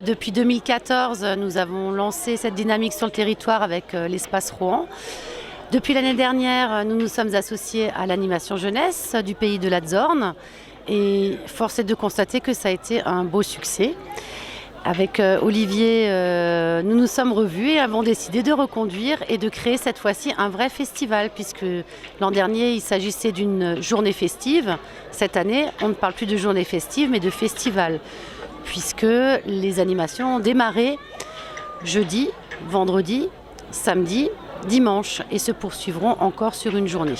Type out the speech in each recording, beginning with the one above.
Depuis 2014, nous avons lancé cette dynamique sur le territoire avec l'espace Rohan. Depuis l'année dernière, nous nous sommes associés à l'animation jeunesse du pays de la Zorn et force est de constater que ça a été un beau succès. Avec Olivier, nous nous sommes revus et avons décidé de reconduire et de créer cette fois-ci un vrai festival puisque l'an dernier, il s'agissait d'une journée festive. Cette année, on ne parle plus de journée festive mais de festival puisque les animations ont démarré jeudi, vendredi, samedi, dimanche et se poursuivront encore sur une journée.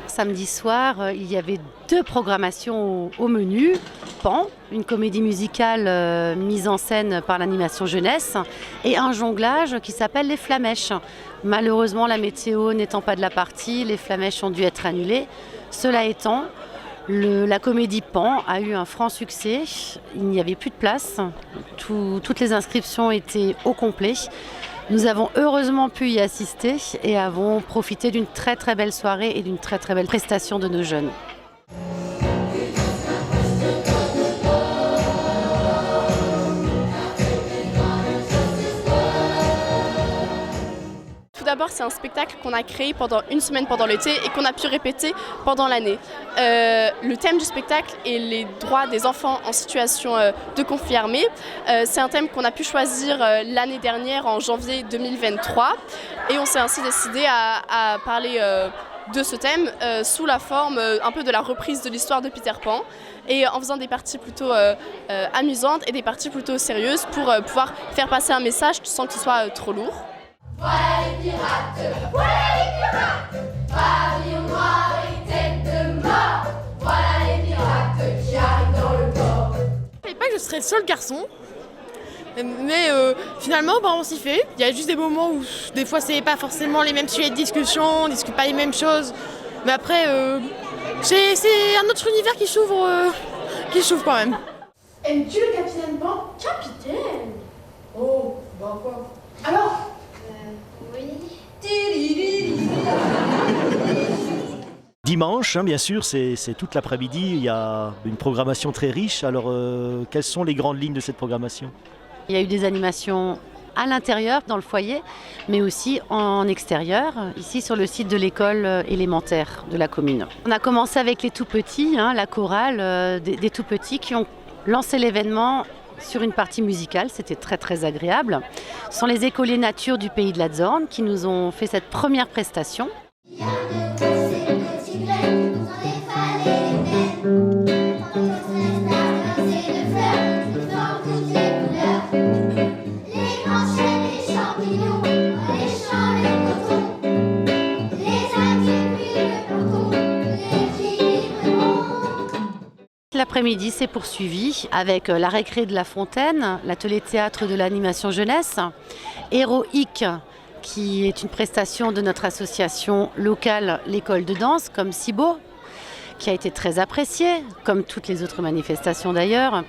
Samedi soir, il y avait 2 programmations au menu. Pan, une comédie musicale mise en scène par l'animation jeunesse et un jonglage qui s'appelle les Flamèches. Malheureusement, la météo n'étant pas de la partie, les Flamèches ont dû être annulées. Cela étant, la comédie Pan a eu un franc succès. Il n'y avait plus de place. Toutes les inscriptions étaient au complet. Nous avons heureusement pu y assister et avons profité d'une très très belle soirée et d'une très très belle prestation de nos jeunes. Tout d'abord, c'est un spectacle qu'on a créé pendant une semaine pendant l'été et qu'on a pu répéter pendant l'année. Le thème du spectacle est les droits des enfants en situation de conflit armé. C'est un thème qu'on a pu choisir l'année dernière en janvier 2023 et on s'est ainsi décidé à parler de ce thème sous la forme un peu de la reprise de l'histoire de Peter Pan et en faisant des parties plutôt amusantes et des parties plutôt sérieuses pour pouvoir faire passer un message sans qu'il soit trop lourd. Voilà les pirates, pavillon noir et tête de mort. Voilà les pirates qui arrivent dans le port. Je savais pas que je serais le seul garçon, mais finalement on s'y fait. Il y a juste des moments où des fois c'est pas forcément les mêmes sujets de discussion, on discute pas les mêmes choses, mais après c'est un autre univers qui s'ouvre quand même. Aimes-tu le capitaine Pan? Capitaine? Oh, bah quoi? Alors? Oui. Dimanche, bien sûr, c'est toute l'après-midi, il y a une programmation très riche. Alors, quelles sont les grandes lignes de cette programmation? Il y a eu des animations à l'intérieur, dans le foyer, mais aussi en extérieur, ici sur le site de l'école élémentaire de la commune. On a commencé avec les tout-petits, la chorale des tout-petits qui ont lancé l'événement sur une partie musicale, c'était très très agréable. Ce sont les écoliers nature du pays de la Zorn qui nous ont fait cette première prestation. L'après-midi s'est poursuivi avec la récré de la Fontaine, l'atelier théâtre de l'animation jeunesse, Héroïque, qui est une prestation de notre association locale, l'école de danse, comme Cibo, qui a été très appréciée, comme toutes les autres manifestations d'ailleurs.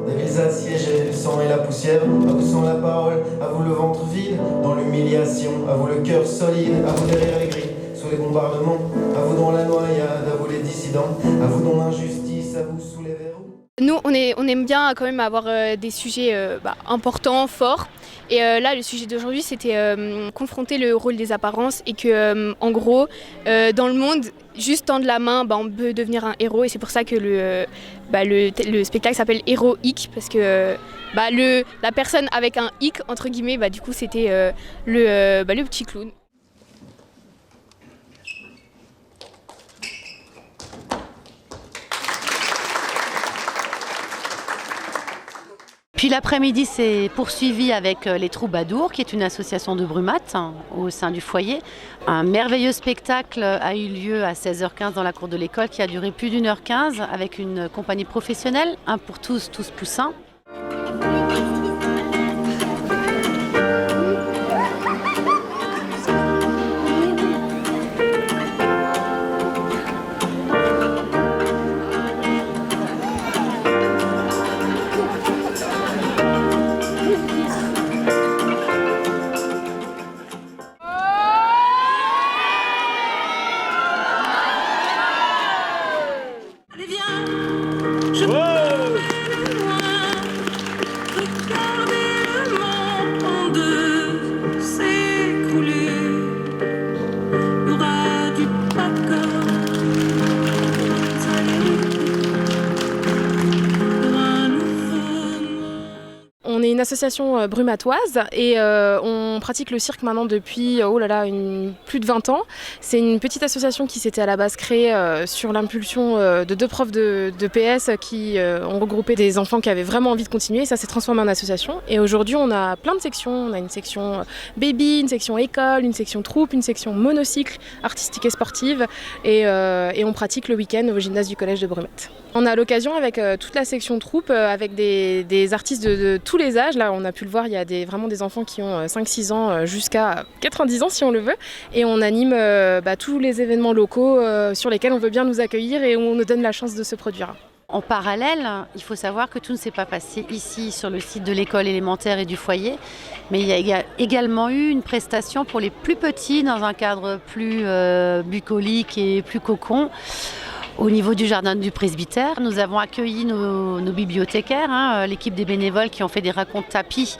Des villes assiégées, le sang et la poussière, à vous sans la parole, à vous le ventre vide, dans l'humiliation, à vous le cœur solide, à vous derrière les grilles, sous les bombardements, à vous dans la noyade, à vous les dissidents, à vous dans l'injustice, à vous sous les verrous. Nous, on aime bien quand même avoir des sujets importants, forts. Et là, le sujet d'aujourd'hui, c'était confronter le rôle des apparences et que, en gros, dans le monde, juste tendre la main, on peut devenir un héros. Et c'est pour ça que le spectacle s'appelle Héroïque, parce que la personne avec un hic, entre guillemets, du coup, c'était le petit clown. Puis l'après-midi s'est poursuivi avec les Troubadours, qui est une association de Brumat au sein du foyer. Un merveilleux spectacle a eu lieu à 16h15 dans la cour de l'école qui a duré plus d'1h15 avec une compagnie professionnelle, un pour tous, tous poussins. Je association brumatoise et on pratique le cirque maintenant depuis plus de 20 ans. C'est une petite association qui s'était à la base créée sur l'impulsion de 2 profs de PS qui ont regroupé des enfants qui avaient vraiment envie de continuer. Et ça s'est transformé en association. Et aujourd'hui, on a plein de sections. On a une section baby, une section école, une section troupe, une section monocycle, artistique et sportive. Et on pratique le week-end au gymnase du collège de Brumette. On a l'occasion avec toute la section troupe, avec des artistes de tous les âges. Là, on a pu le voir, il y a vraiment des enfants qui ont 5-6 ans jusqu'à 90 ans si on le veut. Et on anime tous les événements locaux sur lesquels on veut bien nous accueillir et où on nous donne la chance de se produire. En parallèle, il faut savoir que tout ne s'est pas passé ici sur le site de l'école élémentaire et du foyer, mais il y a également eu une prestation pour les plus petits dans un cadre plus bucolique et plus cocon. Au niveau du jardin du presbytère, nous avons accueilli nos bibliothécaires, l'équipe des bénévoles qui ont fait des racontes tapis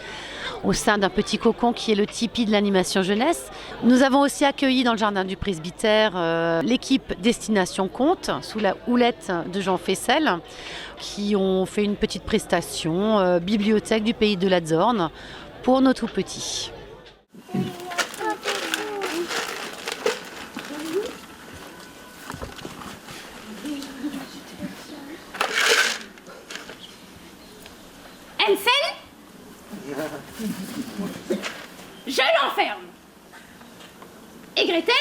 au sein d'un petit cocon qui est le tipi de l'animation jeunesse. Nous avons aussi accueilli dans le jardin du presbytère l'équipe Destination Conte sous la houlette de Jean Fessel qui ont fait une petite prestation bibliothèque du pays de la Zorne pour nos tout petits. Hansel, je l'enferme. Et Gretel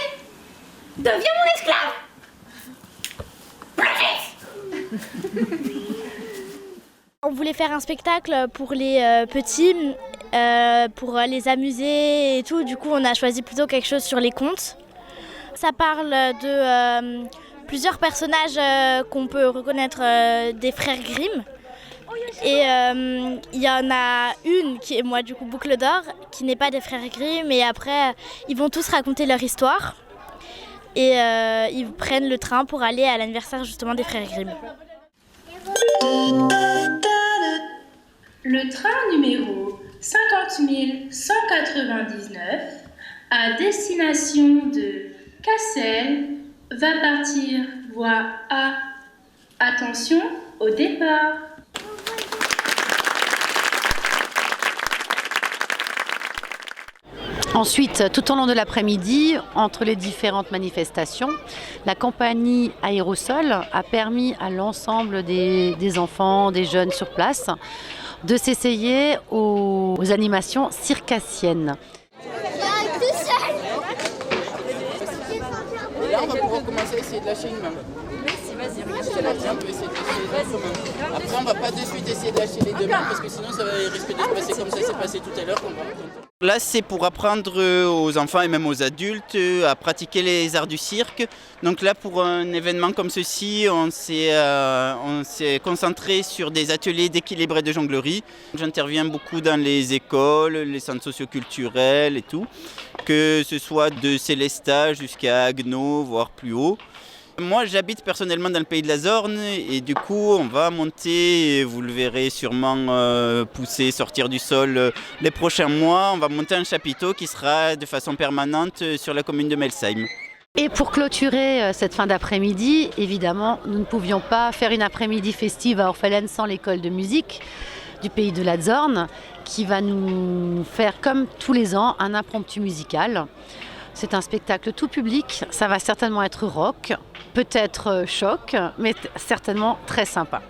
devient mon esclave. Plus vite. On voulait faire un spectacle pour les petits, pour les amuser et tout. Du coup, on a choisi plutôt quelque chose sur les contes. Ça parle de plusieurs personnages qu'on peut reconnaître des frères Grimm. Et il y en a une qui est moi du coup Boucle d'Or, qui n'est pas des frères Grimm, et après ils vont tous raconter leur histoire et ils prennent le train pour aller à l'anniversaire justement des frères Grimm. Le train numéro 50 199 à destination de Cassel va partir voie A. Attention au départ. Ensuite, tout au long de l'après-midi, entre les différentes manifestations, la compagnie Aérosol a permis à l'ensemble des enfants, des jeunes sur place, de s'essayer aux animations circassiennes. Là, on va pouvoir commencer à essayer de lâcher une main. Vas-y, regarde. On peut essayer de lâcher les deux mains. Après, on va pas de suite essayer de lâcher les deux mains parce que sinon, ça risque de se passer comme ça s'est passé tout à l'heure. Là, c'est pour apprendre aux enfants et même aux adultes à pratiquer les arts du cirque. Donc là, pour un événement comme ceci, on s'est concentré sur des ateliers d'équilibre et de jonglerie. J'interviens beaucoup dans les écoles, les centres socioculturels et tout, que ce soit de Célestat jusqu'à Agno, voire plus haut. Moi, j'habite personnellement dans le pays de la Zorne et du coup, on va monter, vous le verrez sûrement pousser, sortir du sol les prochains mois. On va monter un chapiteau qui sera de façon permanente sur la commune de Melsheim. Et pour clôturer cette fin d'après-midi, évidemment, nous ne pouvions pas faire une après-midi festive à Orphelène sans l'école de musique du pays de la Zorne qui va nous faire, comme tous les ans, un impromptu musical. C'est un spectacle tout public, ça va certainement être rock, peut-être choc, mais certainement très sympa.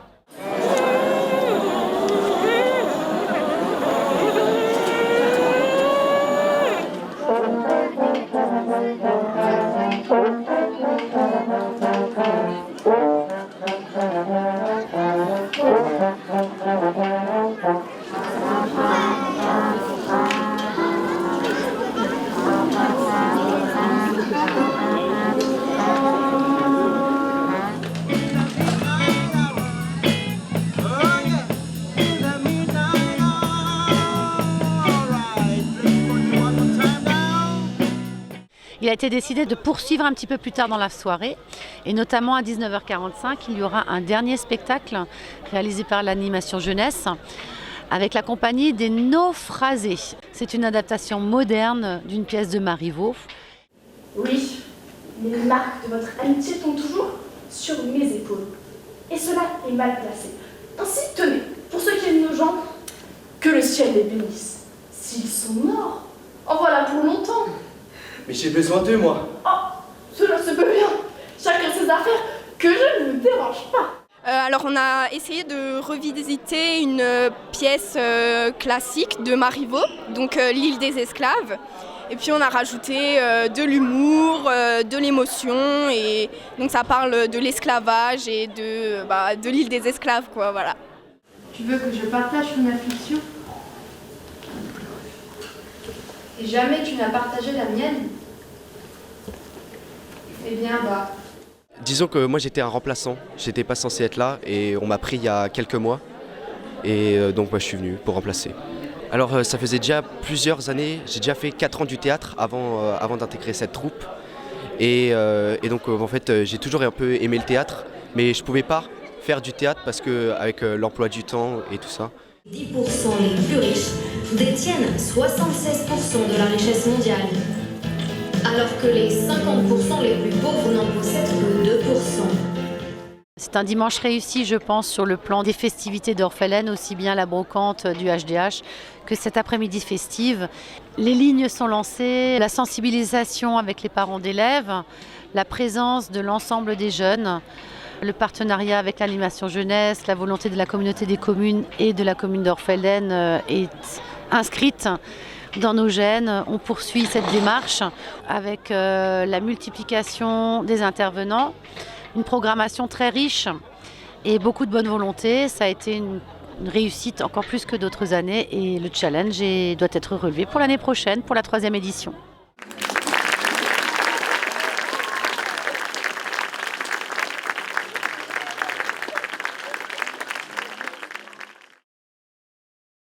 Il a été décidé de poursuivre un petit peu plus tard dans la soirée et notamment à 19h45, il y aura un dernier spectacle réalisé par l'animation jeunesse avec la compagnie des Naufrasés. C'est une adaptation moderne d'une pièce de Marivaux. Oui, les marques de votre amitié tombent toujours sur mes épaules. Et cela est mal placé. Ainsi, tenez, pour ceux qui aiment nos jambes, que le le ciel les bénisse. S'ils sont morts, en voilà pour longtemps. Mais j'ai besoin d'eux, moi. Oh, cela se peut bien. Chacun ses affaires, que je ne vous dérange pas. Alors on a essayé de revisiter une pièce classique de Marivaux, donc l'île des esclaves. Et puis on a rajouté de l'humour, de l'émotion, et donc ça parle de l'esclavage et de l'île des esclaves, quoi, voilà. Tu veux que je partage ton affliction? Et jamais tu n'as partagé la mienne? Eh bien, bah... Disons que moi j'étais un remplaçant, j'étais pas censé être là et on m'a pris il y a quelques mois. Et donc je suis venu pour remplacer. Alors ça faisait déjà plusieurs années, j'ai déjà fait 4 ans du théâtre avant d'intégrer cette troupe. Et donc en fait j'ai toujours un peu aimé le théâtre, mais je pouvais pas faire du théâtre parce que avec l'emploi du temps et tout ça. 10% les plus riches détiennent 76% de la richesse mondiale, alors que les 50% les plus pauvres n'en possèdent que 2%. C'est un dimanche réussi, je pense, sur le plan des festivités d'Orphelène, aussi bien la brocante du HDH que cet après-midi festive. Les lignes sont lancées, la sensibilisation avec les parents d'élèves, la présence de l'ensemble des jeunes, le partenariat avec l'animation jeunesse, la volonté de la communauté des communes et de la commune d'Orphelène est inscrite dans nos gènes. On poursuit cette démarche avec la multiplication des intervenants, une programmation très riche et beaucoup de bonne volonté. Ça a été une réussite encore plus que d'autres années et le challenge doit être relevé pour l'année prochaine, pour la 3e édition.